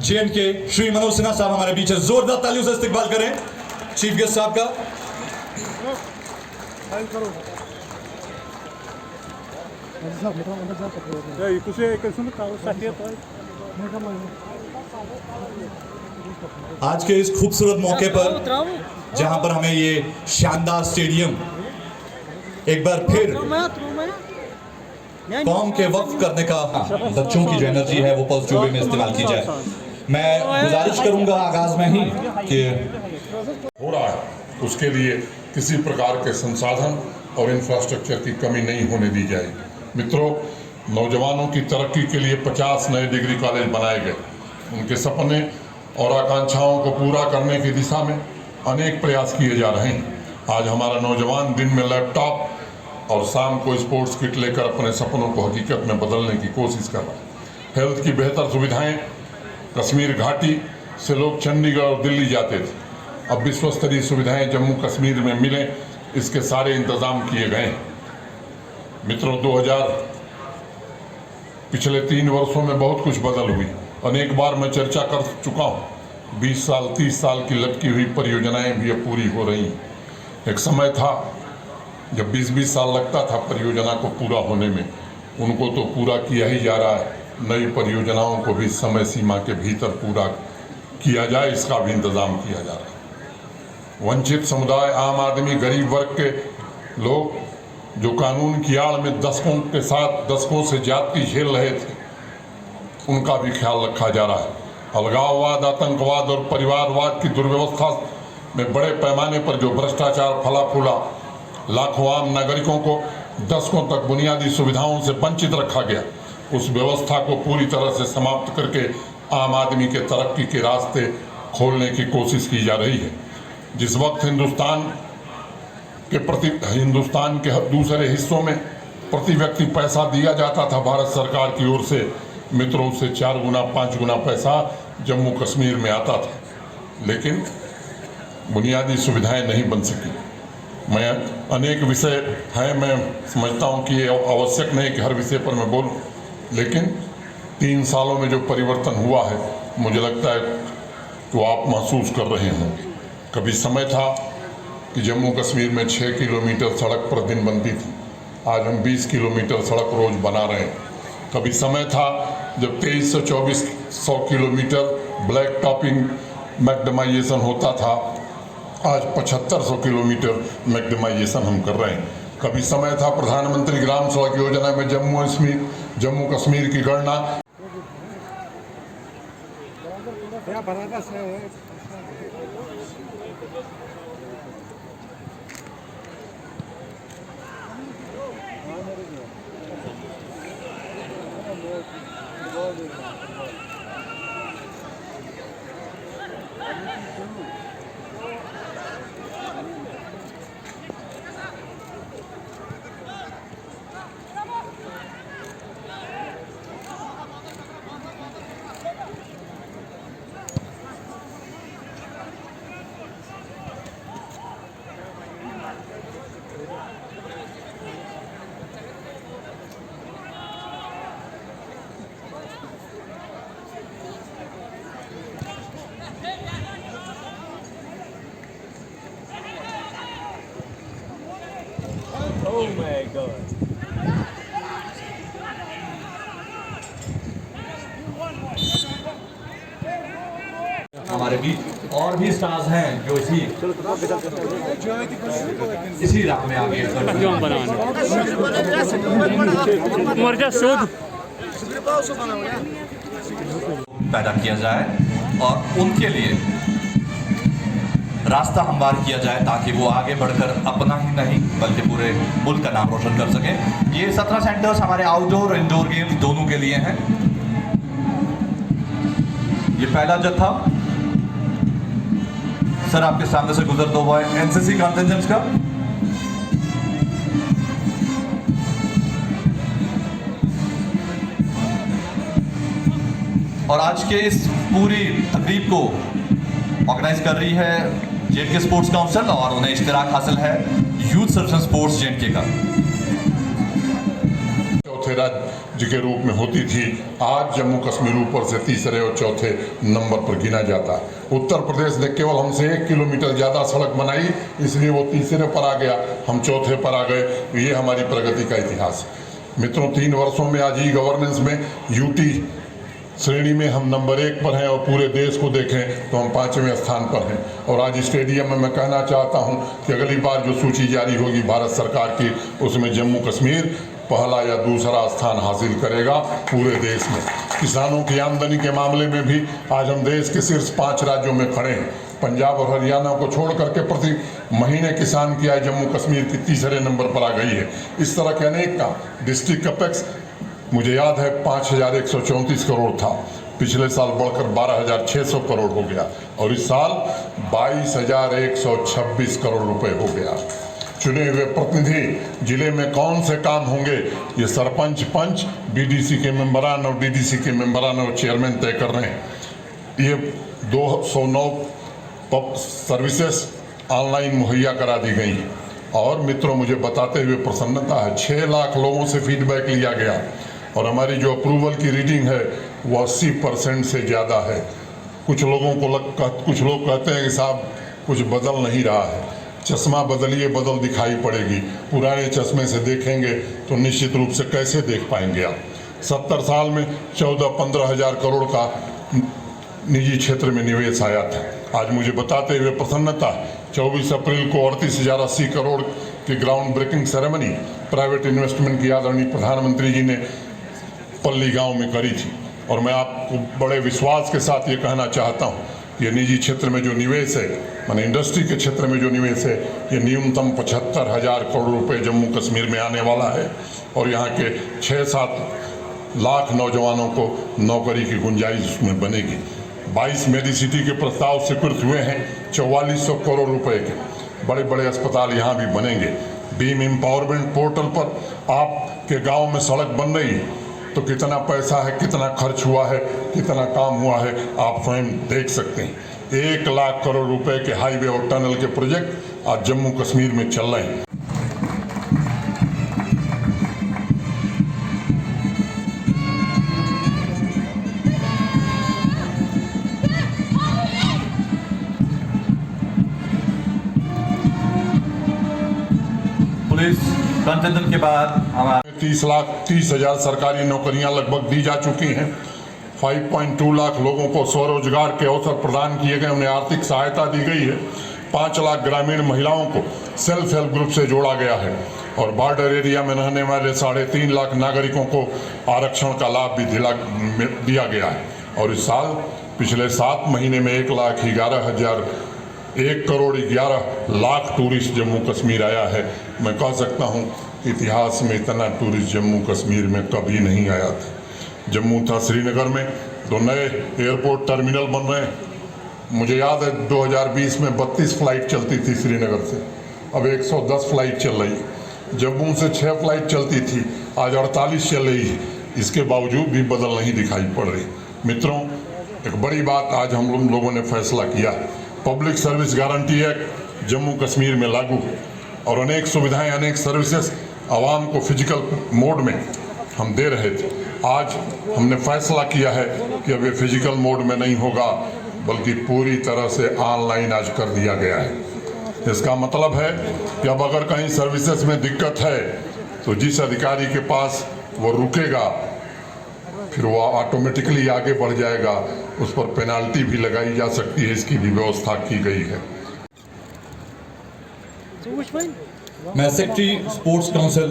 JNK Shri Manoj Sinha साहब हमारे बीच है। जोरदार तालियों से इस्तकबाल करें चीफ गेस्ट साहब का। आज के इस खूबसूरत मौके पर जहां पर हमें ये शानदार स्टेडियम एक बार फिर कौम के वक्फ करने का, बच्चों की जो एनर्जी है वो पॉजिटिव वे में इस्तेमाल की जाए। मैं गुजारिश करूंगा आगाज में ही कि हो रहा है उसके लिए किसी प्रकार के संसाधन और इंफ्रास्ट्रक्चर की कमी नहीं होने दी जाएगी। मित्रों, नौजवानों की तरक्की के लिए 50 नए डिग्री कॉलेज बनाए गए। उनके सपने और आकांक्षाओं को पूरा करने की दिशा में अनेक प्रयास किए जा रहे हैं। आज हमारा नौजवान दिन में लैपटॉप और शाम को स्पोर्ट्स किट लेकर अपने सपनों को हकीकत में बदलने की कोशिश कर रहा है। हेल्थ की बेहतर सुविधाएं, कश्मीर घाटी से लोग चंडीगढ़ और दिल्ली जाते थे, अब विश्व स्तरीय सुविधाएं जम्मू कश्मीर में मिलें, इसके सारे इंतजाम किए गए हैं। मित्रों, पिछले 3 वर्षों में बहुत कुछ बदल हुई। अनेक बार मैं चर्चा कर चुका हूँ। 20 साल 30 साल की लटकी हुई परियोजनाएं भी अब पूरी हो रही हैं। एक समय था जब 20-20 साल लगता था परियोजना को पूरा होने में, उनको तो पूरा किया ही जा रहा है। नई परियोजनाओं को भी समय सीमा के भीतर पूरा किया जाए, इसका भी इंतजाम किया जा रहा है। वंचित समुदाय, आम आदमी, गरीब वर्ग के लोग जो कानून की आड़ में दशकों से ज्यादती झेल रहे थे, उनका भी ख्याल रखा जा रहा है। अलगाववाद, आतंकवाद और परिवारवाद की दुर्व्यवस्था में बड़े पैमाने पर जो भ्रष्टाचार फला फूला, लाखों आम नागरिकों को दशकों तक बुनियादी सुविधाओं से वंचित रखा गया, उस व्यवस्था को पूरी तरह से समाप्त करके आम आदमी के तरक्की के रास्ते खोलने की कोशिश की जा रही है। जिस वक्त हिंदुस्तान के दूसरे हिस्सों में प्रति व्यक्ति पैसा दिया जाता था भारत सरकार की ओर से, मित्रों, से 4 गुना 5 गुना पैसा जम्मू कश्मीर में आता था, लेकिन बुनियादी सुविधाएं नहीं बन सकी। मैं अनेक विषय हैं, मैं समझता हूं कि ये आवश्यक नहीं कि हर विषय पर मैं बोलूं, लेकिन 3 सालों में जो परिवर्तन हुआ है, मुझे लगता है तो आप महसूस कर रहे होंगे। कभी समय था कि जम्मू कश्मीर में 6 किलोमीटर सड़क प्रतिदिन बनती थी, आज हम 20 किलोमीटर सड़क रोज बना रहे हैं। कभी समय था जब 2300-2400 किलोमीटर ब्लैक टॉपिंग मैक्डमाइजेशन होता था, आज 7500 किलोमीटर मैक्डमाइजेशन हम कर रहे हैं। कभी समय था प्रधानमंत्री ग्राम सड़क योजना में जम्मू कश्मीर की गणना Oh my God. हमारे बीच और भी स्टार्स हैं जो इसी राह में आगे पैदा किया जाए और उनके लिए रास्ता हमवार किया जाए, ताकि वो आगे बढ़कर अपना ही नहीं बल्कि पूरे मुल्क का नाम रोशन कर सके। ये 17 सेंटर्स हमारे आउटडोर और इंडोर गेम्स दोनों के लिए हैं। ये पहला जत्था सर आपके सामने से गुजरता हुआ है एनसीसी कंटिंजेंट्स का। और आज के इस पूरी तकरीब को ऑर्गेनाइज कर रही है जेएनके स्पोर्ट्स काउंसिल और उन्हें इश्तिराक हासिल है यूथ सर्विस स्पोर्ट्स जेएनके का। चौथे के रूप में होती थी, आज जम्मू कश्मीर ऊपर से तीसरे और चौथे नंबर पर गिना जाता है। उत्तर प्रदेश ने केवल हमसे 1 किलोमीटर ज़्यादा सड़क बनाई, इसलिए वो तीसरे पर आ गया, हम चौथे पर आ गए। ये हमारी प्रगति का इतिहास है। मित्रों, 3 वर्षों में आज ई गवर्नेंस में यूटी श्रेणी में हम नंबर 1 पर हैं और पूरे देश को देखें तो हम 5वें स्थान पर हैं। और आज स्टेडियम में मैं कहना चाहता हूं कि अगली बार जो सूची जारी होगी भारत सरकार की, उसमें जम्मू कश्मीर पहला या दूसरा स्थान हासिल करेगा पूरे देश में। किसानों की आमदनी के मामले में भी आज हम देश के शीर्ष 5 राज्यों में खड़े हैं। पंजाब और हरियाणा को छोड़ करके प्रति महीने किसान की आय जम्मू कश्मीर की तीसरे नंबर पर आ गई है। इस तरह के अनेक काम। डिस्ट्रिक्ट कैपेक्स मुझे याद है 5,134 करोड़ था, पिछले साल बढ़कर 12,600 करोड़ हो गया और इस साल 22,126 करोड़ रुपए हो गया। चुने हुए प्रतिनिधि जिले में कौन से काम होंगे, ये सरपंच, पंच, बीडीसी के मेंबरान और डीडीसी के मेंबरान और चेयरमैन तय कर रहे हैं। ये 209 सर्विसेज ऑनलाइन मुहैया करा दी गई हैं। और मित्रों, मुझे बताते हुए प्रसन्नता है, 6 लाख लोगों से फीडबैक लिया गया और हमारी जो अप्रूवल की रीडिंग है वो 80% से ज़्यादा है। कुछ लोगों को कुछ लोग कहते हैं कि साहब कुछ बदल नहीं रहा है। चश्मा बदलिए, बदल दिखाई पड़ेगी। पुराने चश्मे से देखेंगे तो निश्चित रूप से कैसे देख पाएंगे आप। 70 साल में 14-15 हज़ार करोड़ का निजी क्षेत्र में निवेश आया था। आज मुझे बताते हुए प्रसन्नता, 24 अप्रैल को 38,080 करोड़ की ground breaking ceremony private investment की आदरणीय प्रधानमंत्री जी ने पल्ली गांव में करी थी। और मैं आपको बड़े विश्वास के साथ ये कहना चाहता हूँ, ये निजी क्षेत्र में जो निवेश है, माने इंडस्ट्री के क्षेत्र में जो निवेश है, ये न्यूनतम 75,000 करोड़ रुपए जम्मू कश्मीर में आने वाला है और यहाँ के 6-7 लाख नौजवानों को नौकरी की गुंजाइश उसमें बनेगी। 22 मेडिसिटी के प्रस्ताव स्वीकृत हुए हैं, 4400 करोड़ रुपए के। बड़े बड़े अस्पताल यहाँ भी बनेंगे। बीम एम्पावरमेंट पोर्टल पर आपके गांव में सड़क बन रही है तो कितना पैसा है, कितना खर्च हुआ है, कितना काम हुआ है, आप स्वयं देख सकते हैं। 1 लाख करोड़ रुपए के हाईवे और टनल के प्रोजेक्ट आज जम्मू कश्मीर में चल रहे हैं। पुलिस कंटेनर के बाद हमारा 30 हज़ार सरकारी नौकरियां लगभग दी जा चुकी हैं। 5.2 लाख लोगों को स्वरोजगार के अवसर प्रदान किए गए, उन्हें आर्थिक सहायता दी गई है। 5 लाख ग्रामीण महिलाओं को सेल्फ हेल्प ग्रुप से जोड़ा गया है और बॉर्डर एरिया में रहने वाले 3.5 लाख नागरिकों को आरक्षण का लाभ भी दिया गया है। और इस साल पिछले 7 महीने में 1 करोड़ 11 लाख टूरिस्ट जम्मू कश्मीर आया है। मैं कह सकता हूँ इतिहास में इतना टूरिस्ट जम्मू कश्मीर में कभी नहीं आया था। जम्मू था श्रीनगर में 2 नए एयरपोर्ट टर्मिनल बन रहे हैं। मुझे याद है 2020 में 32 फ्लाइट चलती थी श्रीनगर से, अब 110 फ्लाइट चल रही है। जम्मू से 6 फ्लाइट चलती थी, आज 48 चल रही है। इसके बावजूद भी बदल नहीं दिखाई पड़ रही। मित्रों, एक बड़ी बात आज हम लोगों ने फैसला किया, public service guarantee act Jammu Kashmir में लागू है और अनेक सुविधाएं, अनेक सर्विसेज आवाम को फिजिकल मोड में हम दे रहे थे। आज हमने फैसला किया है कि अब ये फिजिकल मोड में नहीं होगा, बल्कि पूरी तरह से ऑनलाइन आज कर दिया गया है। इसका मतलब है कि अब अगर कहीं सर्विसेज में दिक्कत है तो जिस अधिकारी के पास वो रुकेगा फिर वो ऑटोमेटिकली आगे बढ़ जाएगा, उस पर पेनाल्टी भी लगाई जा सकती है, इसकी भी व्यवस्था की गई है। मैं सेक्रेटरी स्पोर्ट्स काउंसिल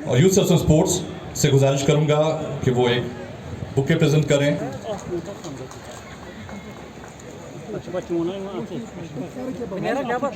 और यूथ सर्विस स्पोर्ट्स से गुजारिश करूंगा कि वो एक बुके प्रेजेंट करें। Merak dapat.